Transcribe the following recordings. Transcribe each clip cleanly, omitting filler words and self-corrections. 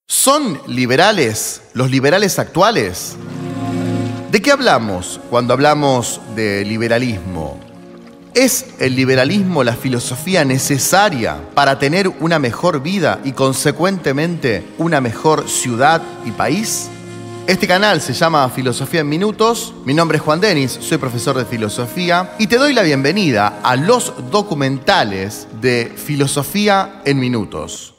¿Son liberales los liberales actuales? ¿De qué hablamos cuando hablamos de liberalismo? ¿Es el liberalismo la filosofía necesaria para tener una mejor vida y, consecuentemente, una mejor ciudad y país? Este canal se llama Filosofía en Minutos. Mi nombre es Juan Denis, soy profesor de filosofía y te doy la bienvenida a los documentales de Filosofía en Minutos.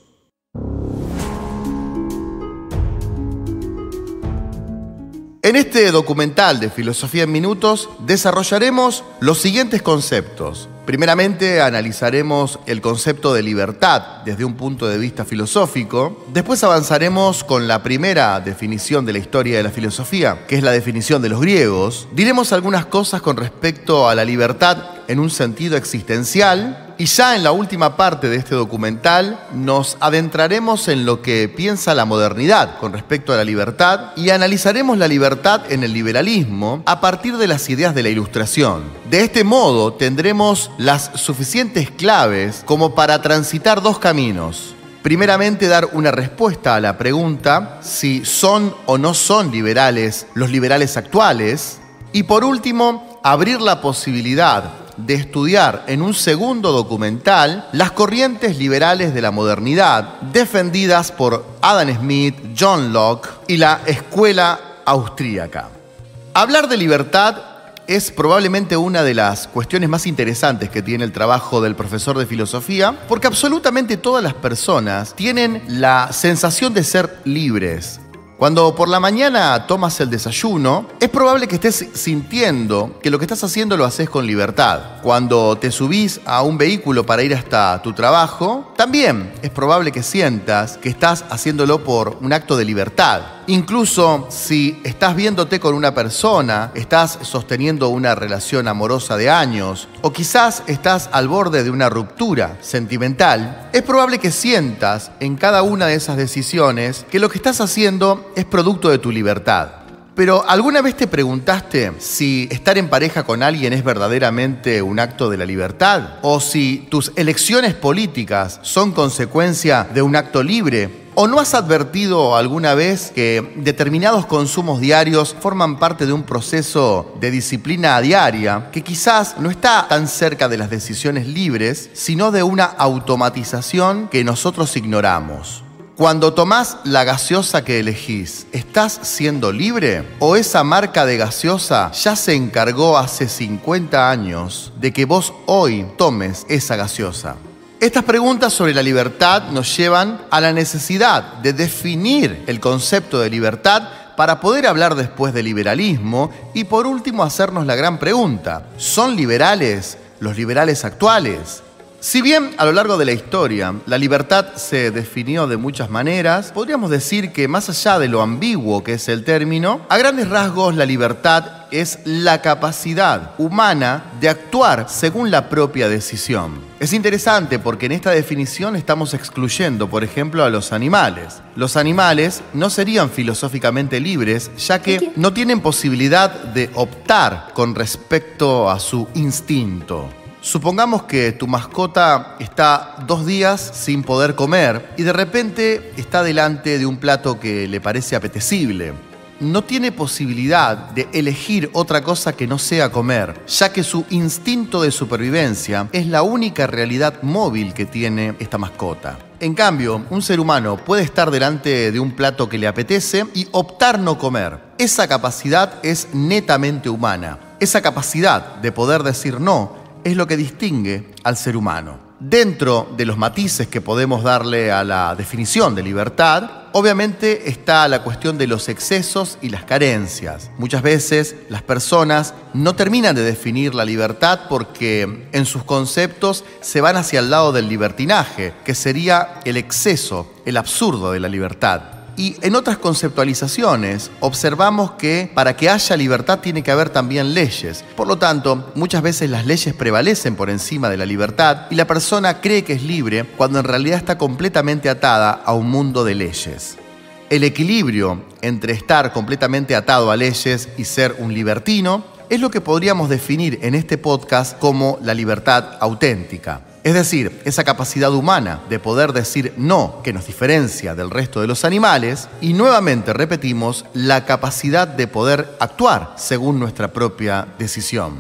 En este documental de Filosofía en Minutos desarrollaremos los siguientes conceptos. Primeramente analizaremos el concepto de libertad desde un punto de vista filosófico. Después avanzaremos con la primera definición de la historia de la filosofía, que es la definición de los griegos. Diremos algunas cosas con respecto a la libertad en un sentido existencial. Y ya en la última parte de este documental nos adentraremos en lo que piensa la modernidad con respecto a la libertad y analizaremos la libertad en el liberalismo a partir de las ideas de la Ilustración. De este modo tendremos las suficientes claves como para transitar dos caminos. Primeramente, dar una respuesta a la pregunta si son o no son liberales los liberales actuales. Y por último, abrir la posibilidad de estudiar en un segundo documental las corrientes liberales de la modernidad defendidas por Adam Smith, John Locke y la escuela austríaca. Hablar de libertad es probablemente una de las cuestiones más interesantes que tiene el trabajo del profesor de filosofía, porque absolutamente todas las personas tienen la sensación de ser libres. Cuando por la mañana tomas el desayuno, es probable que estés sintiendo que lo que estás haciendo lo haces con libertad. Cuando te subís a un vehículo para ir hasta tu trabajo, también es probable que sientas que estás haciéndolo por un acto de libertad. Incluso si estás viéndote con una persona, estás sosteniendo una relación amorosa de años, o quizás estás al borde de una ruptura sentimental, es probable que sientas en cada una de esas decisiones que lo que estás haciendo es producto de tu libertad. Pero ¿alguna vez te preguntaste si estar en pareja con alguien es verdaderamente un acto de la libertad? ¿O si tus elecciones políticas son consecuencia de un acto libre? ¿O no has advertido alguna vez que determinados consumos diarios forman parte de un proceso de disciplina diaria que quizás no está tan cerca de las decisiones libres, sino de una automatización que nosotros ignoramos? Cuando tomás la gaseosa que elegís, ¿estás siendo libre? ¿O esa marca de gaseosa ya se encargó hace 50 años de que vos hoy tomes esa gaseosa? Estas preguntas sobre la libertad nos llevan a la necesidad de definir el concepto de libertad para poder hablar después de liberalismo y por último hacernos la gran pregunta: ¿son liberales los liberales actuales? Si bien a lo largo de la historia la libertad se definió de muchas maneras, podríamos decir que más allá de lo ambiguo que es el término, a grandes rasgos la libertad es la capacidad humana de actuar según la propia decisión. Es interesante porque en esta definición estamos excluyendo, por ejemplo, a los animales. Los animales no serían filosóficamente libres, ya que no tienen posibilidad de optar con respecto a su instinto. Supongamos que tu mascota está 2 días sin poder comer y de repente está delante de un plato que le parece apetecible. No tiene posibilidad de elegir otra cosa que no sea comer, ya que su instinto de supervivencia es la única realidad móvil que tiene esta mascota. En cambio, un ser humano puede estar delante de un plato que le apetece y optar no comer. Esa capacidad es netamente humana. Esa capacidad de poder decir no es lo que distingue al ser humano. Dentro de los matices que podemos darle a la definición de libertad, obviamente está la cuestión de los excesos y las carencias. Muchas veces las personas no terminan de definir la libertad porque en sus conceptos se van hacia el lado del libertinaje, que sería el exceso, el absurdo de la libertad. Y en otras conceptualizaciones observamos que para que haya libertad tiene que haber también leyes. Por lo tanto, muchas veces las leyes prevalecen por encima de la libertad y la persona cree que es libre cuando en realidad está completamente atada a un mundo de leyes. El equilibrio entre estar completamente atado a leyes y ser un libertino es lo que podríamos definir en este podcast como la libertad auténtica. Es decir, esa capacidad humana de poder decir no, que nos diferencia del resto de los animales, y nuevamente repetimos, la capacidad de poder actuar según nuestra propia decisión.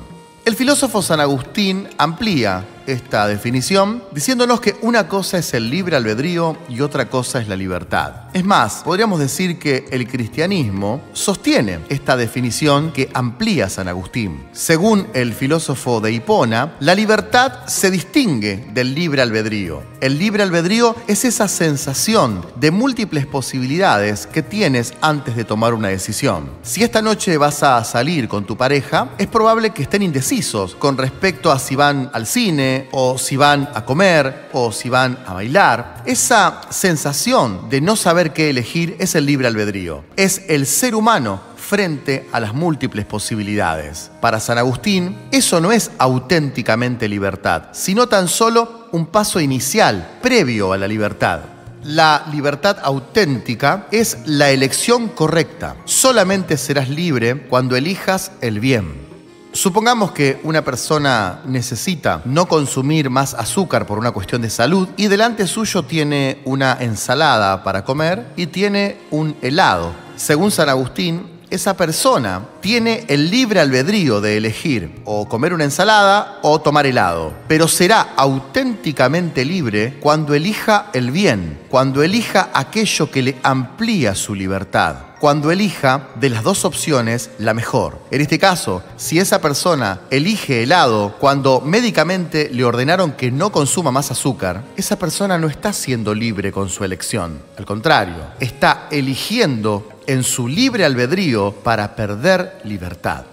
El filósofo San Agustín amplía esta definición diciéndonos que una cosa es el libre albedrío y otra cosa es la libertad. Es más, podríamos decir que el cristianismo sostiene esta definición que amplía San Agustín. Según el filósofo de Hipona, la libertad se distingue del libre albedrío. El libre albedrío es esa sensación de múltiples posibilidades que tienes antes de tomar una decisión. Si esta noche vas a salir con tu pareja, es probable que estén indecisos con respecto a si van al cine, o si van a comer, o si van a bailar. Esa sensación de no saber qué elegir es el libre albedrío. Es el ser humano frente a las múltiples posibilidades. Para San Agustín, eso no es auténticamente libertad, sino tan solo un paso inicial, previo a la libertad. La libertad auténtica es la elección correcta. Solamente serás libre cuando elijas el bien. Supongamos que una persona necesita no consumir más azúcar por una cuestión de salud y delante suyo tiene una ensalada para comer y tiene un helado. Según San Agustín, esa persona tiene el libre albedrío de elegir o comer una ensalada o tomar helado, pero será auténticamente libre cuando elija el bien, cuando elija aquello que le amplía su libertad, cuando elija de las dos opciones la mejor. En este caso, si esa persona elige helado cuando médicamente le ordenaron que no consuma más azúcar, esa persona no está siendo libre con su elección. Al contrario, está eligiendo en su libre albedrío para perder libertad.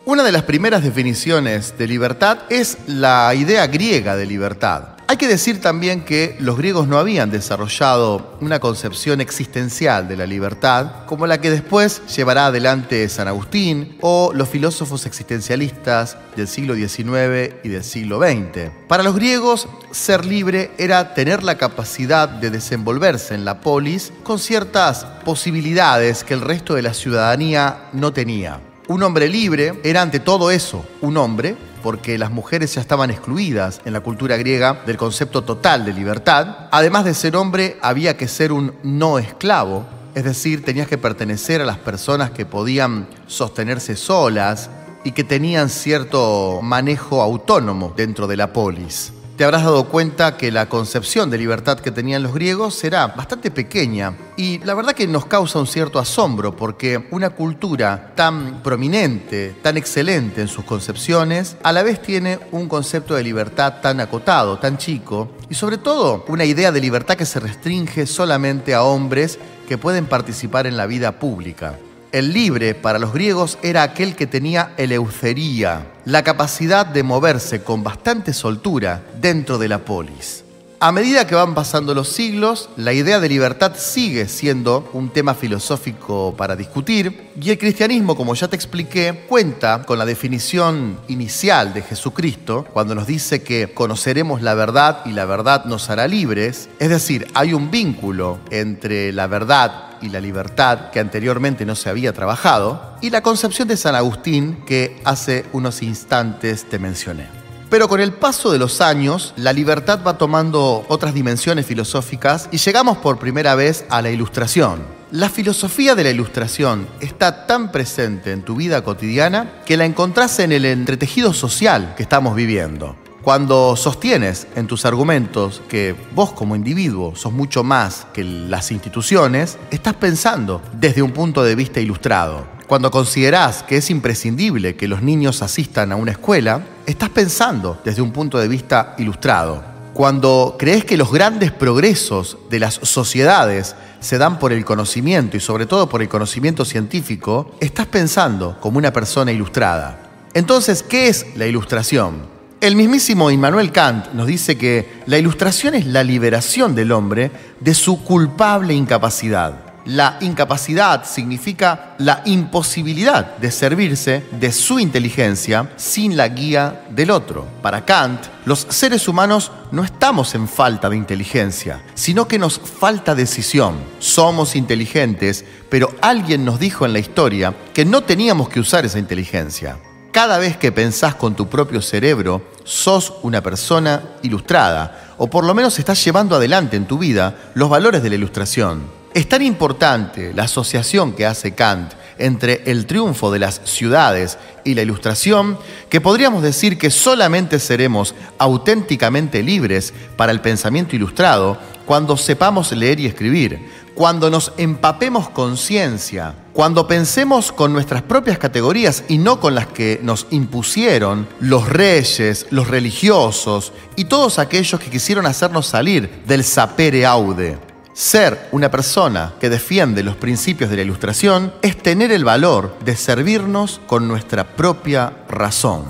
Una de las primeras definiciones de libertad es la idea griega de libertad. Hay que decir también que los griegos no habían desarrollado una concepción existencial de la libertad como la que después llevará adelante San Agustín o los filósofos existencialistas del siglo XIX y del siglo XX. Para los griegos, ser libre era tener la capacidad de desenvolverse en la polis con ciertas posibilidades que el resto de la ciudadanía no tenía. Un hombre libre era ante todo eso, un hombre, porque las mujeres ya estaban excluidas en la cultura griega del concepto total de libertad. Además de ser hombre, había que ser un no esclavo, es decir, tenías que pertenecer a las personas que podían sostenerse solas y que tenían cierto manejo autónomo dentro de la polis. Te habrás dado cuenta que la concepción de libertad que tenían los griegos era bastante pequeña y la verdad que nos causa un cierto asombro porque una cultura tan prominente, tan excelente en sus concepciones, a la vez tiene un concepto de libertad tan acotado, tan chico y sobre todo una idea de libertad que se restringe solamente a hombres que pueden participar en la vida pública. El libre para los griegos era aquel que tenía eleuthería, la capacidad de moverse con bastante soltura dentro de la polis. A medida que van pasando los siglos, la idea de libertad sigue siendo un tema filosófico para discutir y el cristianismo, como ya te expliqué, cuenta con la definición inicial de Jesucristo cuando nos dice que conoceremos la verdad y la verdad nos hará libres. Es decir, hay un vínculo entre la verdad y la libertad que anteriormente no se había trabajado y la concepción de San Agustín que hace unos instantes te mencioné. Pero con el paso de los años, la libertad va tomando otras dimensiones filosóficas y llegamos por primera vez a la Ilustración. La filosofía de la Ilustración está tan presente en tu vida cotidiana que la encontrás en el entretejido social que estamos viviendo. Cuando sostienes en tus argumentos que vos como individuo sos mucho más que las instituciones, estás pensando desde un punto de vista ilustrado. Cuando considerás que es imprescindible que los niños asistan a una escuela, estás pensando desde un punto de vista ilustrado. Cuando crees que los grandes progresos de las sociedades se dan por el conocimiento y sobre todo por el conocimiento científico, estás pensando como una persona ilustrada. Entonces, ¿qué es la ilustración? El mismísimo Immanuel Kant nos dice que la ilustración es la liberación del hombre de su culpable incapacidad. La incapacidad significa la imposibilidad de servirse de su inteligencia sin la guía del otro. Para Kant, los seres humanos no estamos en falta de inteligencia, sino que nos falta decisión. Somos inteligentes, pero alguien nos dijo en la historia que no teníamos que usar esa inteligencia. Cada vez que pensás con tu propio cerebro, sos una persona ilustrada, o por lo menos estás llevando adelante en tu vida los valores de la ilustración. Es tan importante la asociación que hace Kant entre el triunfo de las ciudades y la ilustración, que podríamos decir que solamente seremos auténticamente libres para el pensamiento ilustrado cuando sepamos leer y escribir, cuando nos empapemos con ciencia, cuando pensemos con nuestras propias categorías y no con las que nos impusieron los reyes, los religiosos y todos aquellos que quisieron hacernos salir del sapere aude. Ser una persona que defiende los principios de la ilustración es tener el valor de servirnos con nuestra propia razón.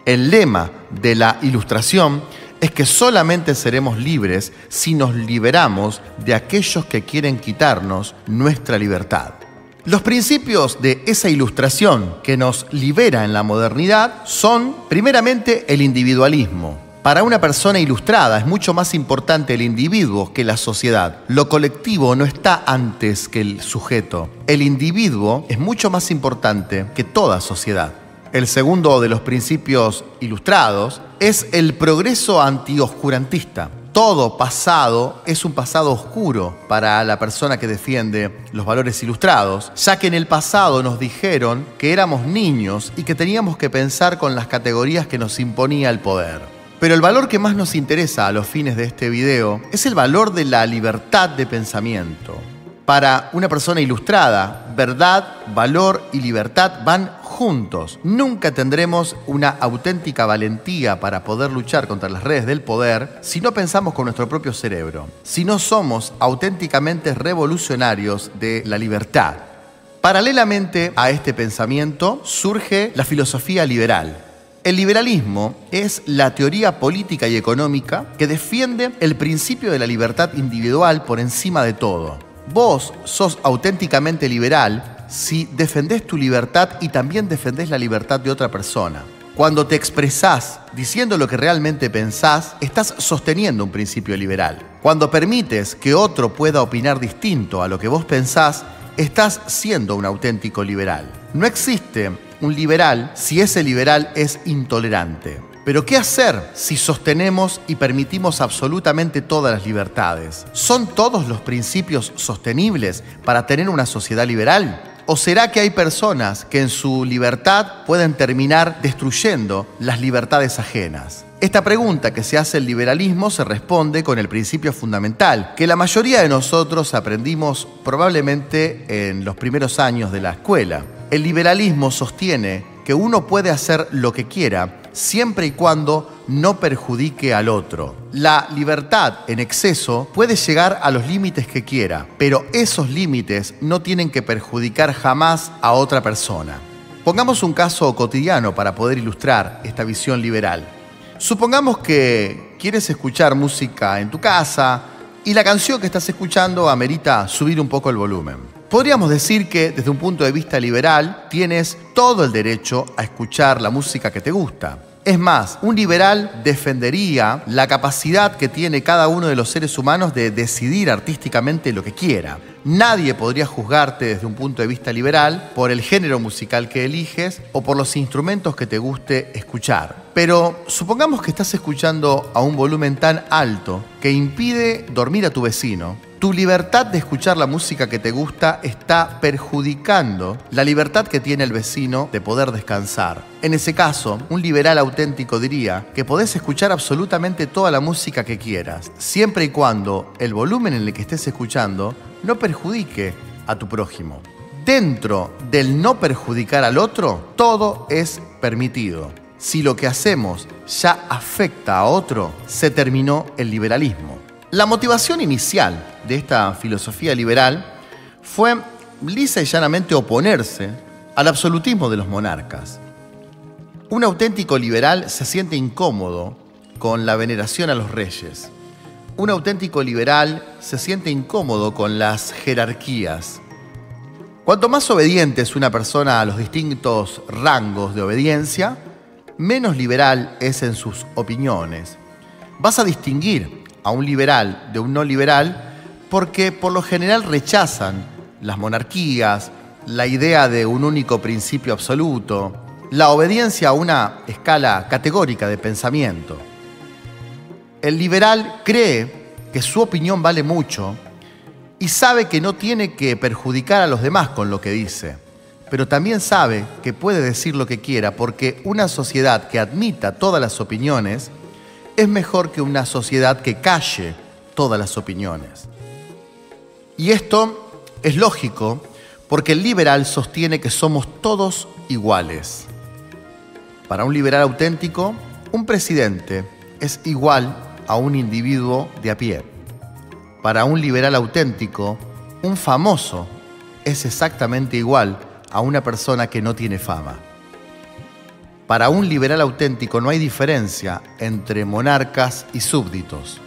El lema de la ilustración es que solamente seremos libres si nos liberamos de aquellos que quieren quitarnos nuestra libertad. Los principios de esa ilustración que nos libera en la modernidad son, primeramente, el individualismo. Para una persona ilustrada es mucho más importante el individuo que la sociedad. Lo colectivo no está antes que el sujeto. El individuo es mucho más importante que toda sociedad. El segundo de los principios ilustrados es el progreso antioscurantista. Todo pasado es un pasado oscuro para la persona que defiende los valores ilustrados, ya que en el pasado nos dijeron que éramos niños y que teníamos que pensar con las categorías que nos imponía el poder. Pero el valor que más nos interesa a los fines de este video es el valor de la libertad de pensamiento. Para una persona ilustrada, verdad, valor y libertad van juntos. Nunca tendremos una auténtica valentía para poder luchar contra las redes del poder si no pensamos con nuestro propio cerebro, si no somos auténticamente revolucionarios de la libertad. Paralelamente a este pensamiento surge la filosofía liberal. El liberalismo es la teoría política y económica que defiende el principio de la libertad individual por encima de todo. Vos sos auténticamente liberal si defendés tu libertad y también defendés la libertad de otra persona. Cuando te expresás diciendo lo que realmente pensás, estás sosteniendo un principio liberal. Cuando permites que otro pueda opinar distinto a lo que vos pensás, estás siendo un auténtico liberal. No existe un liberal si ese liberal es intolerante. Pero ¿qué hacer si sostenemos y permitimos absolutamente todas las libertades? ¿Son todos los principios sostenibles para tener una sociedad liberal? ¿O será que hay personas que en su libertad pueden terminar destruyendo las libertades ajenas? Esta pregunta que se hace el liberalismo se responde con el principio fundamental, que la mayoría de nosotros aprendimos probablemente en los primeros años de la escuela. El liberalismo sostiene que uno puede hacer lo que quiera siempre y cuando no perjudique al otro. La libertad en exceso puede llegar a los límites que quiera, pero esos límites no tienen que perjudicar jamás a otra persona. Pongamos un caso cotidiano para poder ilustrar esta visión liberal. Supongamos que quieres escuchar música en tu casa y la canción que estás escuchando amerita subir un poco el volumen. Podríamos decir que desde un punto de vista liberal tienes todo el derecho a escuchar la música que te gusta. Es más, un liberal defendería la capacidad que tiene cada uno de los seres humanos de decidir artísticamente lo que quiera. Nadie podría juzgarte desde un punto de vista liberal por el género musical que eliges o por los instrumentos que te guste escuchar. Pero supongamos que estás escuchando a un volumen tan alto que impide dormir a tu vecino. Tu libertad de escuchar la música que te gusta está perjudicando la libertad que tiene el vecino de poder descansar. En ese caso, un liberal auténtico diría que podés escuchar absolutamente toda la música que quieras, siempre y cuando el volumen en el que estés escuchando no perjudique a tu prójimo. Dentro del no perjudicar al otro, todo es permitido. Si lo que hacemos ya afecta a otro, se terminó el liberalismo. La motivación inicial de esta filosofía liberal fue lisa y llanamente oponerse al absolutismo de los monarcas. Un auténtico liberal se siente incómodo con la veneración a los reyes. Un auténtico liberal se siente incómodo con las jerarquías. Cuanto más obediente es una persona a los distintos rangos de obediencia, menos liberal es en sus opiniones. Vas a distinguir a un liberal de un no liberal porque por lo general rechazan las monarquías, la idea de un único principio absoluto, la obediencia a una escala categórica de pensamiento. El liberal cree que su opinión vale mucho y sabe que no tiene que perjudicar a los demás con lo que dice, pero también sabe que puede decir lo que quiera porque una sociedad que admita todas las opiniones es mejor que una sociedad que calle todas las opiniones. Y esto es lógico porque el liberal sostiene que somos todos iguales. Para un liberal auténtico, un presidente es igual a un individuo de a pie. Para un liberal auténtico, un famoso es exactamente igual a una persona que no tiene fama. Para un liberal auténtico no hay diferencia entre monarcas y súbditos.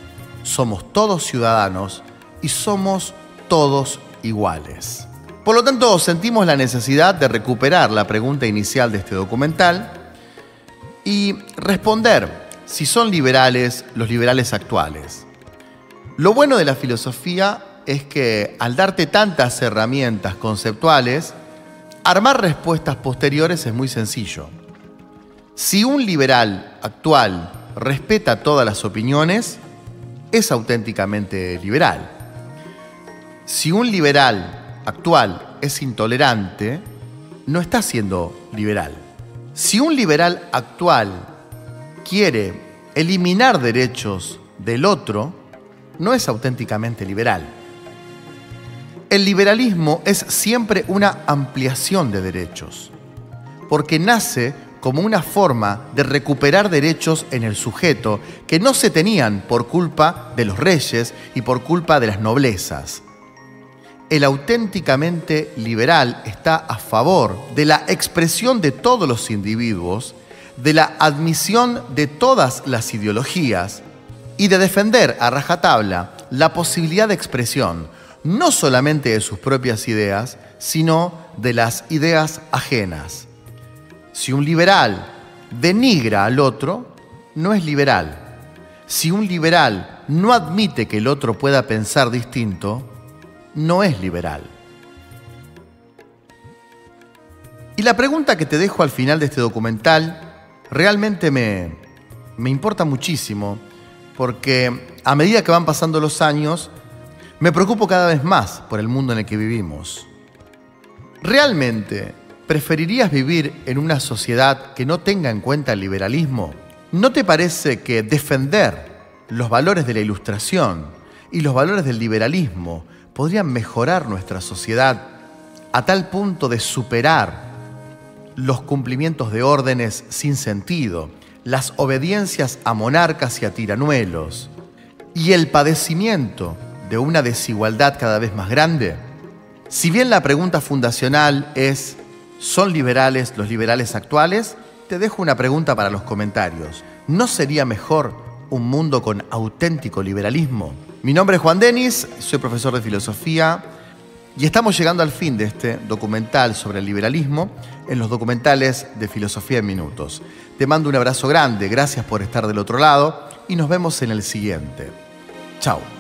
Somos todos ciudadanos y somos todos iguales. Por lo tanto, sentimos la necesidad de recuperar la pregunta inicial de este documental y responder si son liberales los liberales actuales. Lo bueno de la filosofía es que al darte tantas herramientas conceptuales, armar respuestas posteriores es muy sencillo. Si un liberal actual respeta todas las opiniones, es auténticamente liberal. Si un liberal actual es intolerante, no está siendo liberal. Si un liberal actual quiere eliminar derechos del otro, no es auténticamente liberal. El liberalismo es siempre una ampliación de derechos, porque nace como una forma de recuperar derechos en el sujeto que no se tenían por culpa de los reyes y por culpa de las noblezas. El auténticamente liberal está a favor de la expresión de todos los individuos, de la admisión de todas las ideologías y de defender a rajatabla la posibilidad de expresión, no solamente de sus propias ideas, sino de las ideas ajenas. Si un liberal denigra al otro, no es liberal. Si un liberal no admite que el otro pueda pensar distinto, no es liberal. Y la pregunta que te dejo al final de este documental realmente me importa muchísimo, porque a medida que van pasando los años, me preocupo cada vez más por el mundo en el que vivimos. ¿Realmente preferirías vivir en una sociedad que no tenga en cuenta el liberalismo? ¿No te parece que defender los valores de la Ilustración y los valores del liberalismo podrían mejorar nuestra sociedad a tal punto de superar los cumplimientos de órdenes sin sentido, las obediencias a monarcas y a tiranuelos y el padecimiento de una desigualdad cada vez más grande? Si bien la pregunta fundacional es ¿son liberales los liberales actuales? Te dejo una pregunta para los comentarios. ¿No sería mejor un mundo con auténtico liberalismo? Mi nombre es Juan Denis, soy profesor de filosofía y estamos llegando al fin de este documental sobre el liberalismo en los documentales de Filosofía en Minutos. Te mando un abrazo grande, gracias por estar del otro lado y nos vemos en el siguiente. Chao.